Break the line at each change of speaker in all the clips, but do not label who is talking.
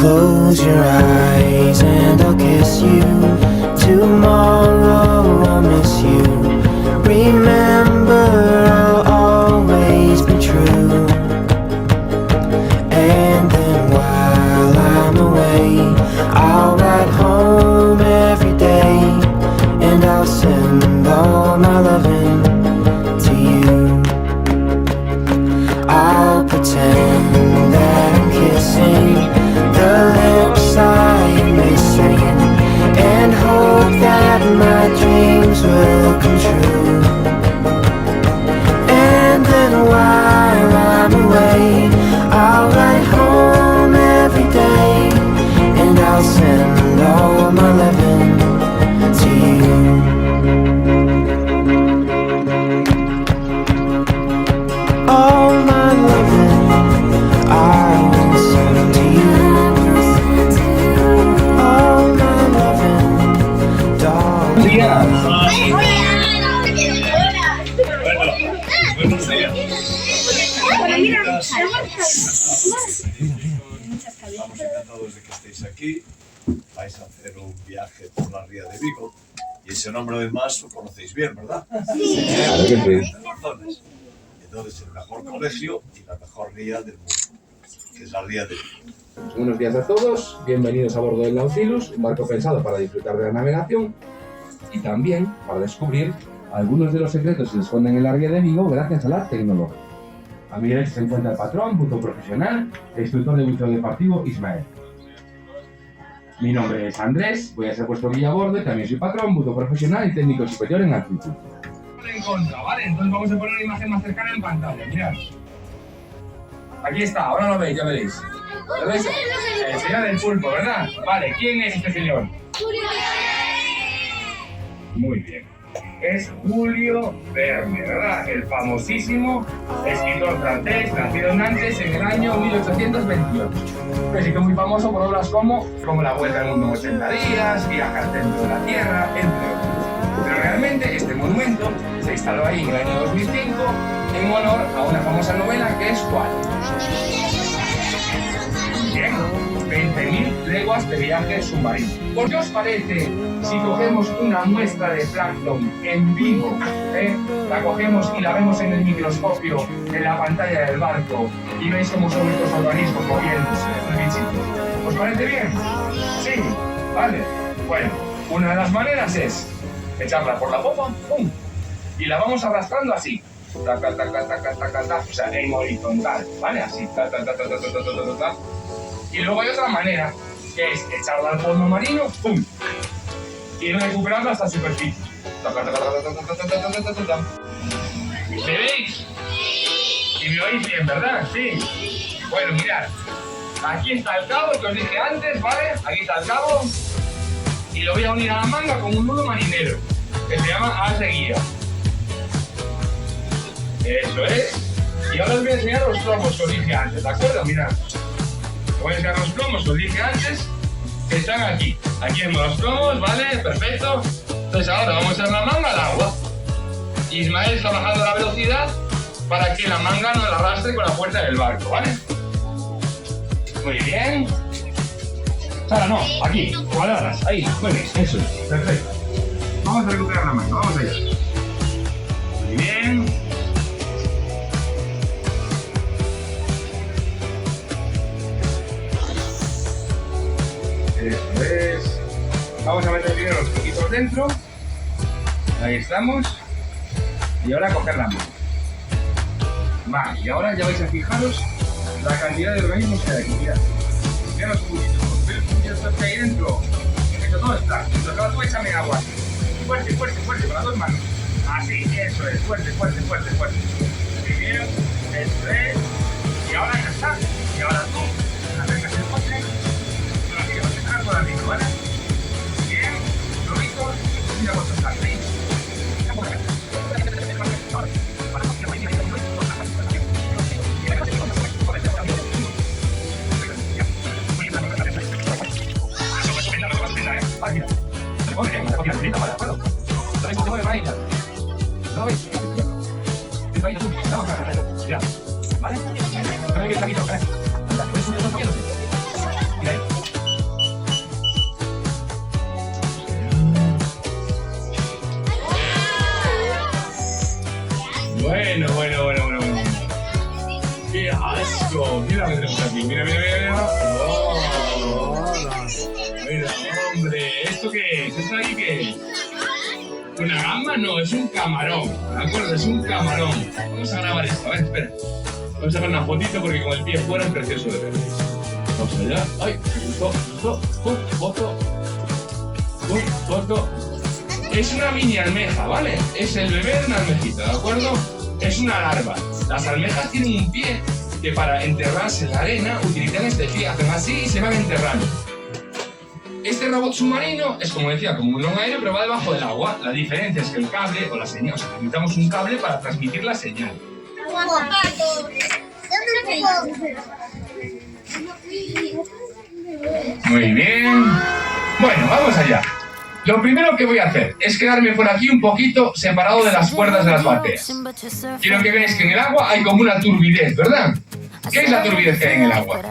Close your eyes and I'll kiss you. Tomorrow I'll miss you. Remember, I'll always be true. And then while I'm away, I'll ride home every day, and I'll send all my loving to you. I'll pretend that I'm kissing the lips I am missing, and hope that my dreams will come true. And then while I'm away, I'll ride home every day, and I'll send all my loving to you. All my loving I will send to you. All my loving, darling.
Buenos días. Estamos encantados de que estéis aquí. Vais a hacer un viaje por la ría de Vigo. Y ese nombre además lo conocéis bien, ¿verdad? Sí. Razones. Entonces, el mejor colegio y la mejor ría del mundo, que es la ría de Vigo.
Buenos días a todos, bienvenidos a bordo del Nautilus, un barco pensado para disfrutar de la navegación y también para descubrir algunos de los secretos que se esconden en la ría de Vigo gracias a la tecnología. A mi derecha se encuentra el patrón, buzo profesional e instructor de buceo deportivo Ismael. Mi nombre es Andrés, voy a ser vuestro guía a bordo y también soy patrón, buzo profesional y técnico superior en altitud. En contra, ¿vale? Entonces vamos a poner una imagen más cercana en pantalla, mirad. Aquí está, ahora lo veis, ya veréis. ¿Lo veis? El señor del pulpo, ¿verdad? Vale, ¿quién es este señor? Muy bien. Es Julio Verne, ¿verdad? El famosísimo escritor francés, nacido en Nantes en el año 1828. Es que muy famoso por obras como La Vuelta al Mundo en 80 días, Viaje al Centro de la Tierra, entre otros. Pero realmente este monumento se instaló ahí en el año 2005 en honor a una famosa novela que es ¿cuál? Bien, 20.000 leguas de viaje submarino. ¿Por qué os parece si cogemos una muestra de plancton en vivo, la cogemos y la vemos en el microscopio en la pantalla del barco y veis cómo son estos organismos moviéndose, el bichito? ¿Os parece bien? Sí, vale. Bueno, una de las maneras es echarla por la popa, ¡pum! Y la vamos arrastrando así, ta, ta, ta, ta, ta, ta, ta, ta, o sea, en horizontal, ¿vale? Así, ta, ta, ta, ta, ta, ta, ta, ta, ta. Y luego hay otra manera, que es echarla al fondo marino, ¡pum! Y recuperarla hasta la superficie. Ta, ta, ta, ta, ta, ta, ta, ta, ta, ta, ta. ¿Me veis? Y me oís bien, ¿verdad? Sí. Bueno, mirad, aquí está el cabo que os dije antes, ¿vale? Aquí está el cabo. Y lo voy a unir a la manga con un nudo marinero, que se llama haz de guía. Eso es. Y ahora os voy a enseñar los plomos que os dije antes, ¿de acuerdo? Mirad. Os voy a enseñar los plomos que os dije antes, que están aquí. Aquí vemos los plomos, ¿vale? Perfecto. Entonces ahora vamos a echar la manga al agua. Ismael está bajando la velocidad para que la manga no la arrastre con la puerta del barco, ¿vale? Muy bien. Ahora no, aquí, cuadradas, ahí, muy bien, eso es, perfecto. Vamos a recuperar la manga, vamos allá. Muy bien. Eso es. Vamos a meter primero los poquitos dentro. Ahí estamos. Y ahora a coger la mano. Vale, y ahora ya vais a fijaros la cantidad de organismos que hay aquí, mirad. Mirad los puntitos. Que hay dentro, eso todo está. Entonces ahora tú échame agua. Fuerte, fuerte, fuerte, con las dos manos. Así, eso es, fuerte, fuerte, fuerte, fuerte. Muy bien, eso es. Y ahora ya está. Y ahora tú, acercas el coche, y lo tienes que dejar por arriba, ¿vale? Bien, lo rico, mira cuánto está ahí. ¿No veis? ¿Vale? No me quieres aquí, ¿no? Mira, ¡Qué asco! Mira lo que tenemos aquí. Mira, mira, mira, mira. ¡Oh! Mira, hombre. ¿Esto qué es? ¿Esto ahí qué es? ¿Una gamba? No, es un camarón. ¿De acuerdo? Es un camarón. Vamos a grabar esto. A ver, espera. Vamos a sacar una fotito porque con el pie fuera es precioso de ver. Vamos allá. ¡Ay! Me gustó, me gustó. Foto. Foto. Es una mini almeja, ¿vale? Es el bebé de una almejita, ¿de acuerdo? Es una larva. Las almejas tienen un pie que para enterrarse en la arena utilizan este pie, hacen así y se van enterrando. Este robot submarino es, como decía, como un long aéreo, pero va debajo del agua. La diferencia es que el cable o la señal, o sea, necesitamos un cable para transmitir la señal. Muy bien. Bueno, vamos allá. Lo primero que voy a hacer es quedarme por aquí un poquito separado de las cuerdas de las bateas. Quiero que veáis que en el agua hay como una turbidez, ¿verdad? ¿Qué es la turbidez que hay en el agua?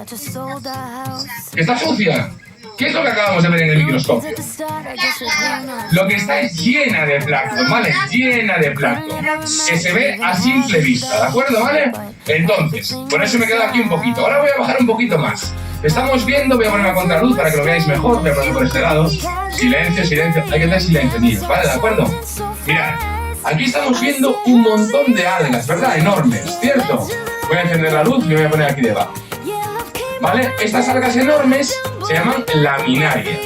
¿Que está sucia? ¿Qué es lo que acabamos de ver en el microscopio? Lo que está es llena de plancton, ¿vale? Llena de plancton, que se ve a simple vista, ¿de acuerdo? ¿Vale? Entonces, por eso me quedo aquí un poquito. Ahora voy a bajar un poquito más. Estamos viendo, voy a poner una contraluz para que lo veáis mejor, voy a poner por este lado. Silencio, silencio, hay que tener silencio, niños, ¿vale? ¿De acuerdo? Mirad, aquí estamos viendo un montón de algas, ¿verdad? Enormes, ¿cierto? Voy a encender la luz y me voy a poner aquí debajo. ¿Vale? Estas algas enormes se llaman laminarias.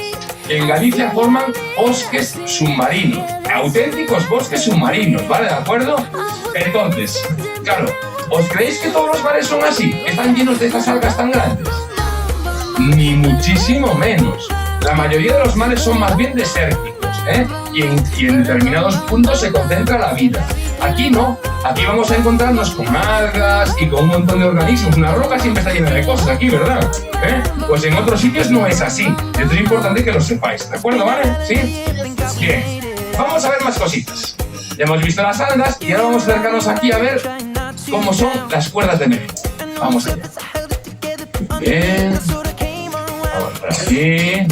En Galicia forman bosques submarinos, auténticos bosques submarinos, ¿vale? ¿De acuerdo? Entonces, claro, ¿os creéis que todos los mares son así? ¿Están llenos de estas algas tan grandes? Ni muchísimo menos. La mayoría de los mares son más bien desérticos, ¿eh? Y en determinados puntos se concentra la vida. Aquí no. Aquí vamos a encontrarnos con algas y con un montón de organismos. Una roca siempre está llena de cosas aquí, ¿verdad? Pues en otros sitios no es así. Esto es importante que lo sepáis, ¿de acuerdo? ¿Vale? ¿Sí? Bien. Vamos a ver más cositas. Ya hemos visto las algas y ahora vamos a acercarnos aquí a ver cómo son las cuerdas de medio. Vamos allá. Bien. Vamos por aquí.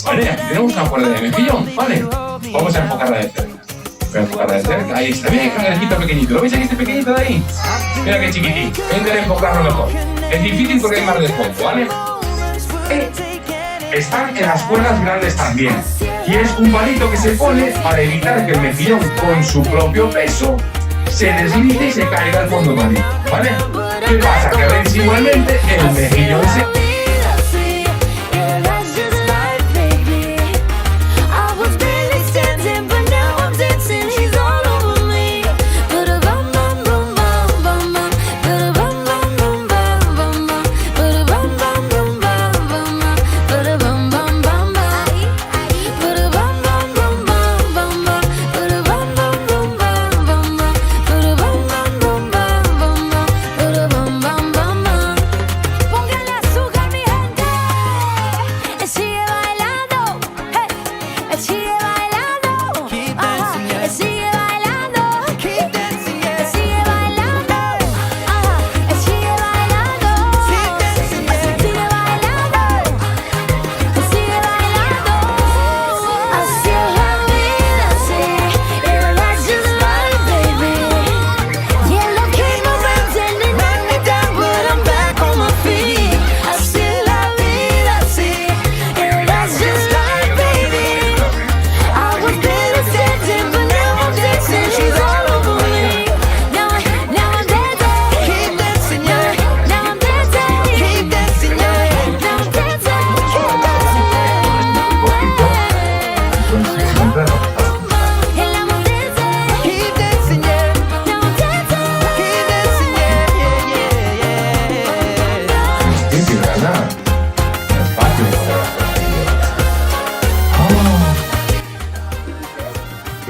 Vale, aquí tenemos una cuerda de mejillón, ¿vale? Vamos a enfocarla de cerca. Voy a enfocarla de cerca. Ahí está. Mira el cangrejito pequeñito. ¿Lo veis aquí este pequeñito de ahí? Mira qué chiquitín. Voy a intentar enfocarlo mejor. Es difícil porque hay más de fondo, ¿vale? Están en las cuerdas grandes también. Y es un palito que se pone para evitar que el mejillón, con su propio peso, se deslice y se caiga al fondo marino, ¿vale? ¿Qué pasa? Que veis igualmente el mejillón se...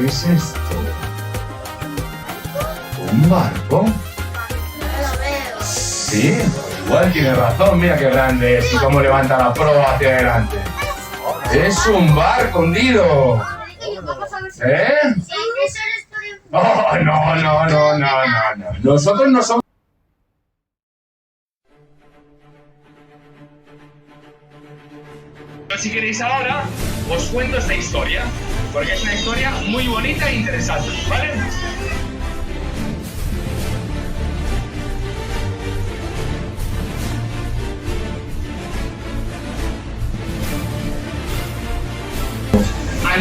¿Qué es esto? ¿Un barco? Sí, igual tiene razón, mira qué grande es y cómo levanta la proa hacia adelante. Es un barco hundido. ¿Eh? Oh, no. Nosotros no somos... Si queréis ahora, os cuento esta historia, porque es una historia muy bonita e interesante, ¿vale?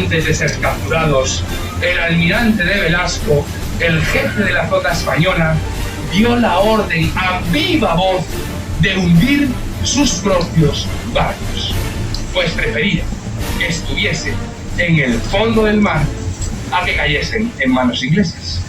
Antes de ser capturados, el almirante de Velasco, el jefe de la flota española, dio la orden a viva voz de hundir sus propios barcos, pues prefería que estuviese en el fondo del mar a que cayesen en manos inglesas.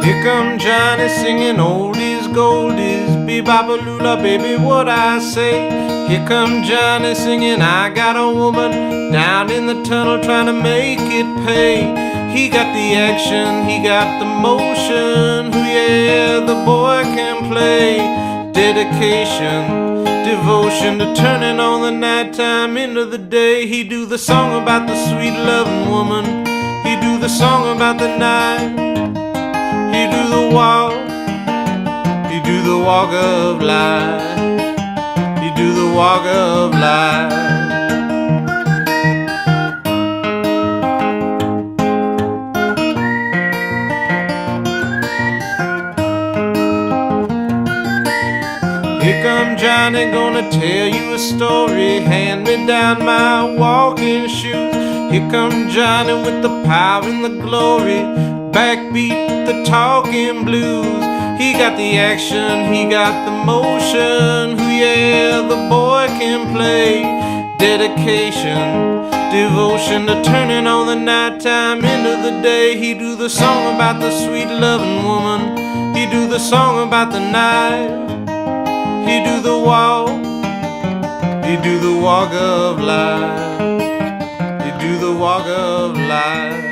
Here come Johnny singing oldies, goldies, bebop-a-lula, baby, what I say. Here come Johnny singing, I got a woman down in the tunnel trying to make it pay. He got the action, he got the motion, oh yeah, the boy can play. Dedication, devotion to turning on the nighttime into the day. He do the song about the sweet loving woman, he do the song about the night. He do the walk of life. He do the walk of life. Here come Johnny, gonna tell you a story. Hand me down my walking shoes. Here come Johnny with the power and the glory. Backbeat, the talking blues. He got the action, he got the motion, oh yeah, the boy can play. Dedication, devotion to turning on the nighttime into the day. He do the song about the sweet loving woman, he do the song about the night. He do the walk of life. He do the walk of life.